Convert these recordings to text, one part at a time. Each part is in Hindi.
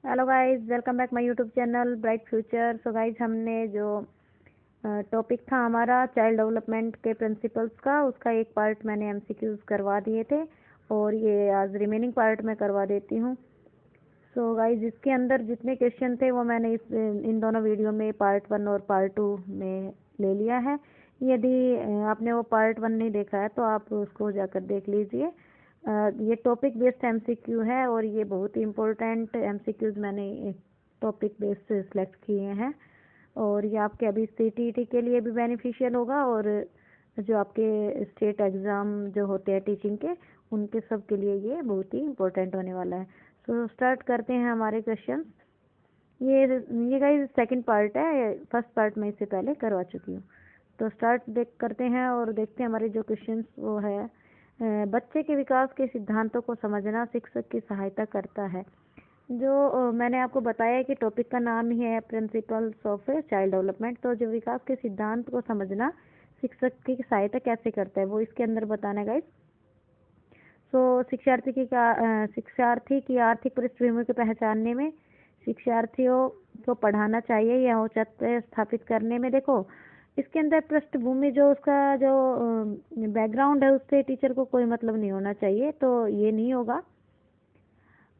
Hello guys, welcome back my YouTube channel bright future. So guys, हमने जो टॉपिक था हमारा चाइल्ड डेवलपमेंट के प्रिंसिपल्स का, उसका एक पार्ट मैंने एमसीक्यूज करवा दिए थे और ये आज रिमेनिंग पार्ट मैं करवा देती हूँ। सो गाइस, इसके अंदर जितने क्वेश्चन थे वो मैंने इन दोनों वीडियो में पार्ट 1 और पार्ट 2 में ले लिया है। यदि आपने वो पार्ट 1 नहीं देखा है तो आप उसको जाकर देख लीजिए। ये टॉपिक बेस्ड एमसीक्यू है और ये बहुत ही इम्पोर्टेंट एमसीक्यूज मैंने टॉपिक बेस्ड से सिलेक्ट किए हैं और ये आपके अभी सीटीईटी के लिए भी बेनिफिशियल होगा और जो आपके स्टेट एग्ज़ाम जो होते हैं टीचिंग के, उनके सब के लिए ये बहुत ही इम्पोर्टेंट होने वाला है। सो स्टार्ट करते हैं हमारे क्वेश्चन। ये गाइस सेकंड पार्ट है, फर्स्ट पार्ट मैं इससे पहले करवा चुकी हूँ। तो स्टार्ट करते हैं और देखते हैं हमारे जो क्वेश्चंस वो है। बच्चे के विकास के सिद्धांतों को समझना शिक्षक की सहायता करता है। जो मैंने आपको बताया कि टॉपिक का नाम ही है प्रिंसिपल्स ऑफ चाइल्ड डेवलपमेंट। तो जो विकास के सिद्धांत को समझना शिक्षक की सहायता कैसे करता है वो इसके अंदर बताना है गाइस। सो शिक्षार्थी की आर्थिक पृष्ठभूमि को पहचानने में, शिक्षार्थियों को पढ़ाना चाहिए या औचित्य स्थापित करने में। देखो, इसके अंदर पृष्ठभूमि जो उसका जो बैकग्राउंड है उससे टीचर को कोई मतलब नहीं होना चाहिए, तो ये नहीं होगा।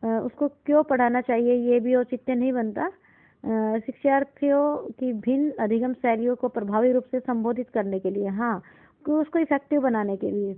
उसको क्यों पढ़ाना चाहिए ये भी औचित्य नहीं बनता। शिक्षार्थियों की भिन्न अधिगम शैलियों को प्रभावी रूप से संबोधित करने के लिए, हाँ, उसको इफेक्टिव बनाने के लिए,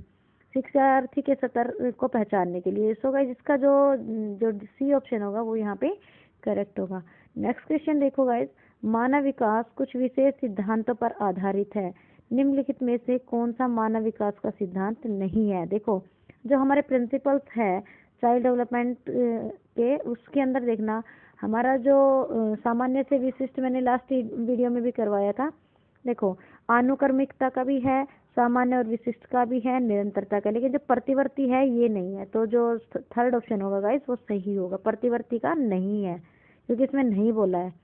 शिक्षार्थी के स्तर को पहचानने के लिए। सो गाइस, इसका जो जो सी ऑप्शन होगा वो यहाँ पे करेक्ट होगा। नेक्स्ट क्वेश्चन देखो गाइस, मानव विकास कुछ विशेष सिद्धांतों पर आधारित है। निम्नलिखित में से कौन सा मानव विकास का सिद्धांत नहीं है? देखो, जो हमारे प्रिंसिपल्स है चाइल्ड डेवलपमेंट के, उसके अंदर देखना हमारा जो सामान्य से विशिष्ट मैंने लास्ट वीडियो में भी करवाया था। देखो, अनुक्रमिकता का भी है, सामान्य और विशिष्ट का भी है, निरंतरता का, लेकिन जो प्रतिवर्ती है ये नहीं है। तो जो थर्ड ऑप्शन होगा गाइस वो सही होगा, प्रतिवर्ती का नहीं है क्योंकि इसमें नहीं बोला है।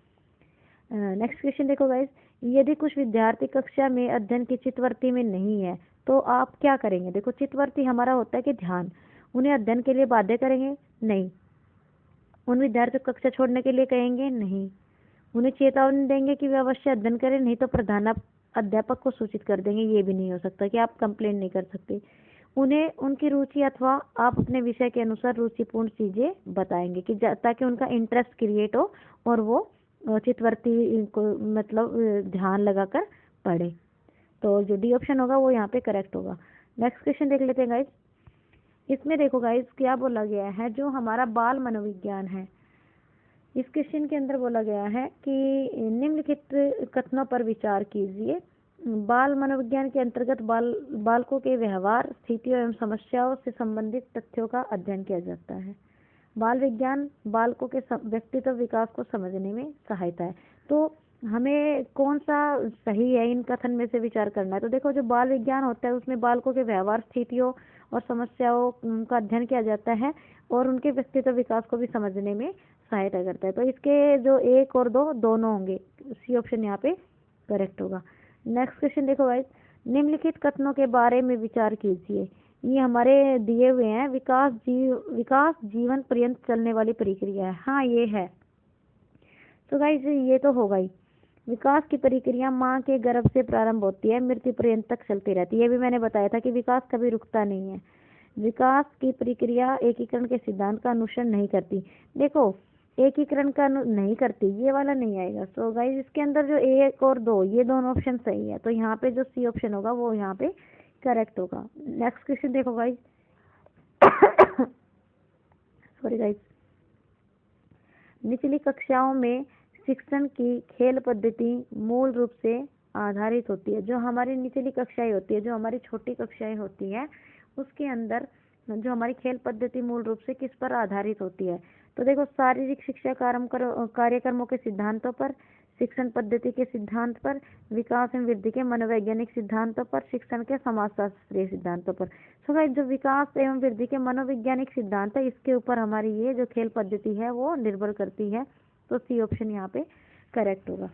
नेक्स्ट क्वेश्चन देखो गाइस, यदि कुछ विद्यार्थी कक्षा में अध्ययन की चित्तवृत्ति में नहीं है तो आप क्या करेंगे? देखो, चित्तवृत्ति हमारा होता है कि ध्यान, उन्हें अध्ययन के लिए बाध्य करेंगे? नहीं। उन विद्यार्थियों को कक्षा छोड़ने के लिए कहेंगे? नहीं। उन्हें चेतावनी देंगे कि वे अवश्य अध्ययन करें, नहीं तो प्रधान अध्यापक को सूचित कर देंगे? ये भी नहीं हो सकता कि आप कंप्लेन नहीं कर सकते। उन्हें उनकी रुचि अथवा आप अपने विषय के अनुसार रुचिपूर्ण चीजें बताएंगे कि ताकि उनका इंटरेस्ट क्रिएट हो और वो चित्तवृत्ति को मतलब ध्यान लगाकर पढ़े। तो जो डी ऑप्शन होगा वो यहाँ पे करेक्ट होगा। नेक्स्ट क्वेश्चन देख लेते हैं गाइस। इसमें देखो गाइस क्या बोला गया है, जो हमारा बाल मनोविज्ञान है, इस क्वेश्चन के अंदर बोला गया है कि निम्नलिखित कथनों पर विचार कीजिए। बाल मनोविज्ञान के अंतर्गत बालकों के व्यवहार, स्थितियों एवं समस्याओं से संबंधित तथ्यों का अध्ययन किया जाता है। बाल विज्ञान बालकों के व्यक्तित्व विकास को समझने में सहायता है। तो हमें कौन सा सही है इन कथन में से विचार करना है। तो देखो, जो बाल विज्ञान होता है उसमें बालकों के व्यवहार, स्थितियों और समस्याओं का अध्ययन किया जाता है और उनके व्यक्तित्व विकास को भी समझने में सहायता करता है। तो इसके जो एक और दो दोनों होंगे, सी ऑप्शन यहाँ पे करेक्ट होगा। नेक्स्ट क्वेश्चन देखो गाइस, निम्नलिखित कथनों के बारे में विचार कीजिए। ये हमारे दिए हुए हैं, विकास जीवन पर्यंत चलने वाली प्रक्रिया है। हाँ, ये है। तो गाइस ये तो होगा ही। विकास की प्रक्रिया माँ के गर्भ से प्रारंभ होती है, मृत्यु पर्यंत तक चलती रहती है। ये भी मैंने बताया था कि विकास कभी रुकता नहीं है। विकास की प्रक्रिया एकीकरण के सिद्धांत का अनुसरण नहीं करती। देखो, एकीकरण का नहीं करती, ये वाला नहीं आएगा। सो गाइस, इसके अंदर जो एक और दो, ये दोनों ऑप्शन सही है, तो यहाँ पे जो सी ऑप्शन होगा वो यहाँ पे करेक्ट होगा। नेक्स्ट क्वेश्चन देखो गाइस। सॉरी गाइस, निचली कक्षाओं में शिक्षण की खेल पद्धति मूल रूप से आधारित होती है। जो हमारी निचली कक्षाएं होती है, जो हमारी छोटी कक्षाएं होती है, उसके अंदर जो हमारी खेल पद्धति मूल रूप से किस पर आधारित होती है? तो देखो, शारीरिक शिक्षा कार्यक्रमों के सिद्धांतों पर, शिक्षण पद्धति के सिद्धांत पर, विकास एवं वृद्धि के मनोवैज्ञानिक सिद्धांतों पर, शिक्षण के समाजशास्त्रीय सिद्धांतों पर। सो गाइस, जो विकास एवं वृद्धि के मनोवैज्ञानिक सिद्धांत है, इसके ऊपर हमारी ये जो खेल पद्धति है वो निर्भर करती है। तो सी ऑप्शन यहाँ पे करेक्ट होगा।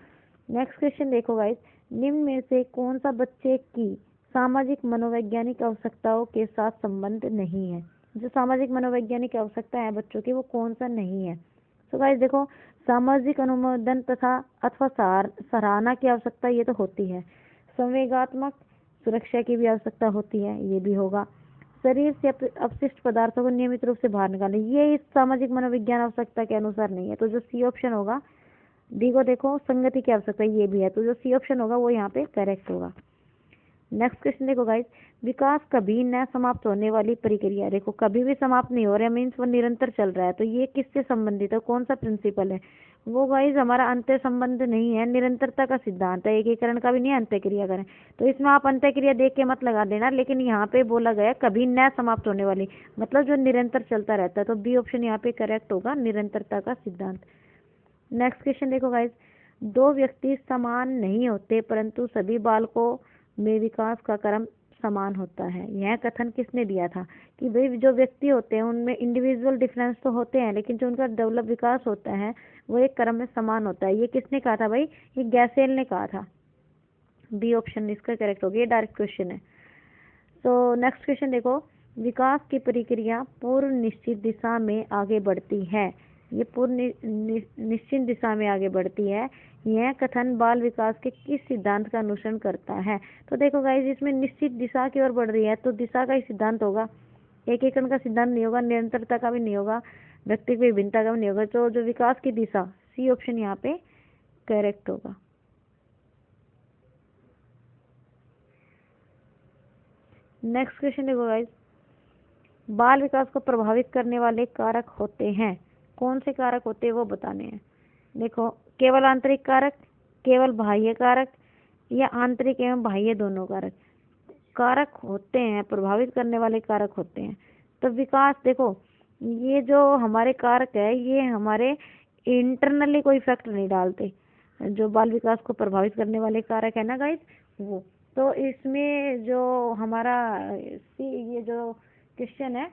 नेक्स्ट क्वेश्चन देखो गाइस, निम्न में से कौन सा बच्चे की सामाजिक मनोवैज्ञानिक आवश्यकताओं के साथ संबंध नहीं है? जो सामाजिक मनोवैज्ञानिक आवश्यकता है बच्चों की वो कौन सा नहीं है? सो गाइस देखो, सामाजिक अनुमोदन तथा अथवा सराहना की आवश्यकता ये तो होती है। संवेगात्मक सुरक्षा की भी आवश्यकता होती है, ये भी होगा। शरीर से अपशिष्ट पदार्थों को नियमित रूप से बाहर निकालना, ये इस सामाजिक मनोविज्ञान आवश्यकता के अनुसार नहीं है। तो जो सी ऑप्शन होगा, डी को देखो, संगति की आवश्यकता ये भी है, तो जो सी ऑप्शन होगा वो यहाँ पे करेक्ट होगा। नेक्स्ट क्वेश्चन देखो गाइस, विकास कभी न समाप्त होने वाली प्रक्रिया। देखो, कभी भी समाप्त नहीं हो रहा है, मीन्स वो निरंतर चल रहा है। तो ये किससे संबंधित है, कौन सा प्रिंसिपल है? वो गाइस हमारा अंत्य संबंध नहीं है, निरंतरता का सिद्धांत है। एकीकरण का भी नहीं, अंत्यक्रिया का नहीं। तो इसमें आप अंत्यक्रिया देख के मत लगा देना, लेकिन यहाँ पे बोला गया कभी न समाप्त होने वाली, मतलब जो निरंतर चलता रहता है। तो बी ऑप्शन यहाँ पे करेक्ट होगा, निरंतरता का सिद्धांत। नेक्स्ट क्वेश्चन देखो गाइस, दो व्यक्ति समान नहीं होते परंतु सभी बालकों में विकास का क्रम समान होता है। यह कथन किसने दिया था? कि भाई जो व्यक्ति होते हैं उनमें इंडिविजुअल डिफरेंस तो होते हैं, लेकिन जो उनका डेवलप विकास होता है वो एक क्रम में समान होता है। ये किसने कहा था भाई? ये गैसेल ने कहा था। बी ऑप्शन इसका करेक्ट होगा, ये डायरेक्ट क्वेश्चन है। तो नेक्स्ट क्वेश्चन देखो, विकास की प्रक्रिया पूर्व निश्चित दिशा में आगे बढ़ती है। ये पूर्व निश्चित दिशा में आगे बढ़ती है। यह कथन बाल विकास के किस सिद्धांत का अनुसरण करता है? तो देखो गाइस, इसमें निश्चित दिशा की ओर बढ़ रही है, तो दिशा का ही सिद्धांत होगा। एकीकरण का सिद्धांत नहीं होगा, निरंतरता का भी नहीं होगा, व्यक्तिगत विभिन्नता का भी नहीं होगा। तो जो विकास की दिशा, सी ऑप्शन यहाँ पे करेक्ट होगा। नेक्स्ट क्वेश्चन देखो गाइस, बाल विकास को प्रभावित करने वाले कारक होते हैं। कौन से कारक होते हैं वो बताने हैं। देखो, केवल आंतरिक कारक, केवल बाह्य कारक, या आंतरिक एवं बाह्य दोनों कारक कारक होते हैं, प्रभावित करने वाले कारक होते हैं। तो विकास देखो, ये जो हमारे कारक है ये हमारे इंटरनली कोई इफेक्ट नहीं डालते। जो बाल विकास को प्रभावित करने वाले कारक है ना गाइस, वो तो इसमें जो हमारा ये जो क्वेश्चन है,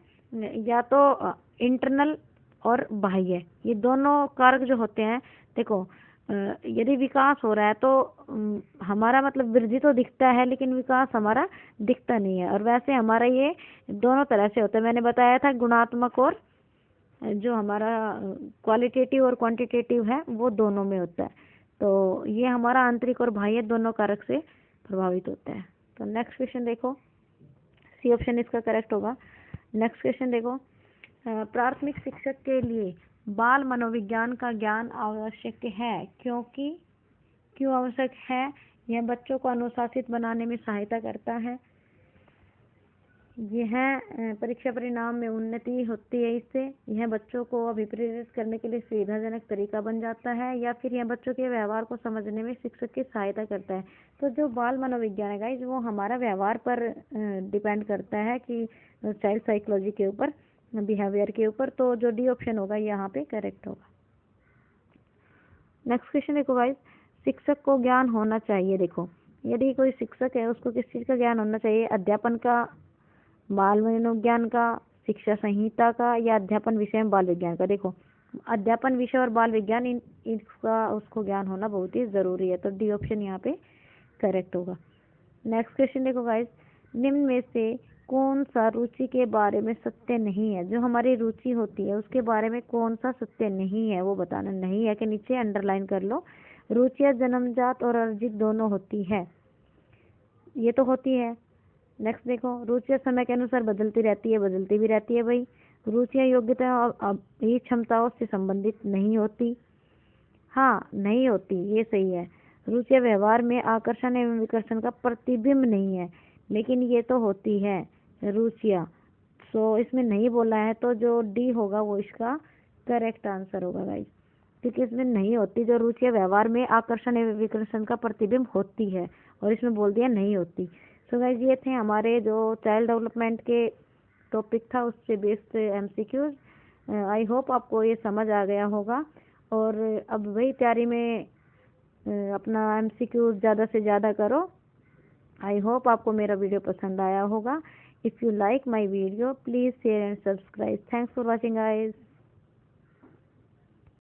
या तो इंटरनल और बाह्य, ये दोनों कारक जो होते हैं। देखो, यदि विकास हो रहा है तो हमारा मतलब वृद्धि तो दिखता है, लेकिन विकास हमारा दिखता नहीं है। और वैसे हमारा ये दोनों तरह से होता है। मैंने बताया था गुणात्मक और जो हमारा क्वालिटेटिव और क्वांटिटेटिव है वो दोनों में होता है। तो ये हमारा आंतरिक और बाह्य दोनों कारक से प्रभावित होता है। तो नेक्स्ट क्वेश्चन देखो, सी ऑप्शन इसका करेक्ट होगा। नेक्स्ट क्वेश्चन देखो, प्राथमिक शिक्षक के लिए बाल मनोविज्ञान का ज्ञान आवश्यक है। क्यों आवश्यक है? यह बच्चों को अनुशासित बनाने में सहायता करता है। यह परीक्षा परिणाम में उन्नति होती है इससे। यह बच्चों को अभिप्रेरित करने के लिए सुविधाजनक तरीका बन जाता है, या फिर यह बच्चों के व्यवहार को समझने में शिक्षक की सहायता करता है। तो जो बाल मनोविज्ञान है गाइस, वो हमारा व्यवहार पर डिपेंड करता है, कि चाइल्ड साइकोलॉजी के ऊपर, बिहेवियर के ऊपर। तो जो डी ऑप्शन होगा यहाँ पे करेक्ट होगा। नेक्स्ट क्वेश्चन देखो गाइस, शिक्षक को ज्ञान होना चाहिए। देखो, यदि कोई शिक्षक है उसको किस चीज़ का ज्ञान होना चाहिए? अध्यापन का, बाल मनोविज्ञान का, शिक्षा संहिता का, या अध्यापन विषय में बाल विज्ञान का। देखो, अध्यापन विषय और बाल विज्ञान इसका उसको ज्ञान होना बहुत ही ज़रूरी है। तो डी ऑप्शन यहाँ पे करेक्ट होगा। नेक्स्ट क्वेश्चन देखो गाइस, निम्न में से कौन सा रुचि के बारे में सत्य नहीं है? जो हमारी रुचि होती है उसके बारे में कौन सा सत्य नहीं है वो बताना। नहीं है के नीचे अंडरलाइन कर लो। रुचियाँ जन्मजात और अर्जित दोनों होती है, ये तो होती है। नेक्स्ट देखो, रुचियाँ समय के अनुसार बदलती रहती है, बदलती भी रहती है भाई। रुचियाँ योग्यता और ही क्षमताओं से संबंधित नहीं होती। हाँ, नहीं होती, ये सही है। रुचियाँ व्यवहार में आकर्षण एवं विकर्षण का प्रतिबिंब नहीं है, लेकिन ये तो होती है रुचियाँ। सो इसमें नहीं बोला है, तो जो डी होगा वो इसका करेक्ट आंसर होगा गाइस, क्योंकि इसमें नहीं होती। जो रुचियाँ व्यवहार में आकर्षण एवं विकर्षण का प्रतिबिंब होती है, और इसमें बोल दिया नहीं होती। सो गाइस, ये थे हमारे जो चाइल्ड डेवलपमेंट के टॉपिक था उससे बेस्ड MCQs। आई होप आपको ये समझ आ गया होगा। और अब वही तैयारी में अपना MCQs ज़्यादा से ज़्यादा करो। आई होप आपको मेरा वीडियो पसंद आया होगा। If you like my video please share and subscribe. Thanks for watching guys.